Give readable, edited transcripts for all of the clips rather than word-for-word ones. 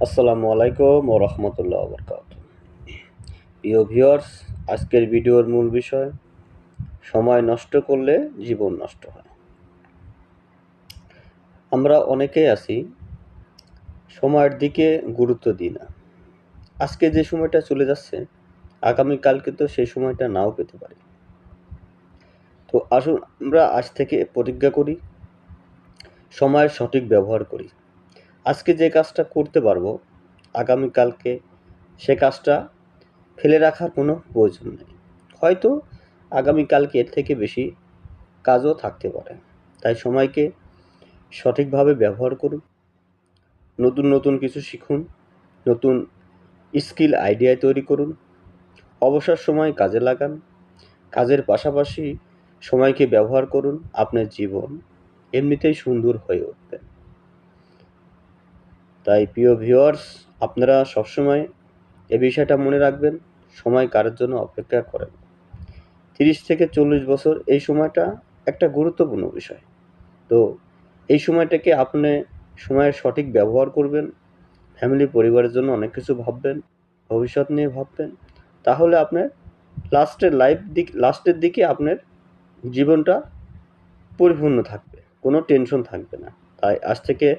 আসসালামু আলাইকুম ওয়া রাহমাতুল্লাহি ওয়া বারাকাতুহু। প্রিয় ভিউয়ার্স, আজকের ভিডিওর মূল বিষয় সময় নষ্ট করলে জীবন নষ্ট হয়। আমরা অনেকেই আছি সময়ের দিকে গুরুত্ব দিই না। আজকে যে সময়টা চলে যাচ্ছে আগামীকালকে তো সেই সময়টা নাও পেতে পারি। তো আসুন আমরা আজ থেকে প্রতিজ্ঞা করি সময়ের সঠিক ব্যবহার করি। আজকে যে কাজটা করতে পারবো আগামীকালকে সে কাজটা ফেলে রাখার কোনো প্রয়োজন নেই। হয়তো আগামীকালকে এর থেকে বেশি কাজও থাকতে পারে। তাই সময়কে সঠিকভাবে ব্যবহার করুন। নতুন নতুন কিছু শিখুন, নতুন স্কিল আইডিয়া তৈরি করুন, অবসর সময় কাজে লাগান। কাজের পাশাপাশি সময়কে ব্যবহার করুন, আপনার জীবন এমনিতেই সুন্দর হয়ে উঠবে। তাই প্রিয় ভিউয়ার্স, আপনারা সবসময় এ বিষয়টা মনে রাখবেন, সময় কারোর জন্য অপেক্ষা করে না। 30 থেকে 40 বছর এই সময়টা একটা গুরুত্বপূর্ণ বিষয়। তো এই সময়টাকে আপনি সময়ের সঠিক ব্যবহার করবেন, ফ্যামিলি পরিবারের জন্য অনেক কিছু ভাববেন, ভবিষ্যৎ নিয়ে ভাববেন। তাহলে আপনার লাস্টের দিকে আপনার জীবনটা পরিপূর্ণ থাকবে, কোনো টেনশন থাকবে না। তাই আজ থেকে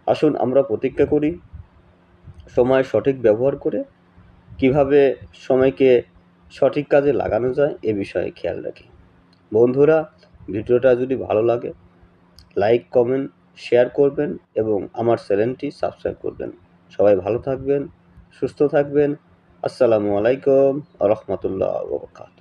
আসুন আমরা প্রতিজ্ঞা করি সময়ের সঠিক ব্যবহার করে কিভাবে সময়কে সঠিক কাজে লাগানো যায় এ বিষয়ে খেয়াল রাখি। বন্ধুরা, ভিডিওটা যদি ভালো লাগে লাইক, কমেন্ট, শেয়ার করবেন এবং আমার চ্যানেলটি সাবস্ক্রাইব করবেন। সবাই ভালো থাকবেন, সুস্থ থাকবেন। আসসালামু আলাইকুম ওয়া রাহমাতুল্লাহি ওয়া বারাকাতুহু।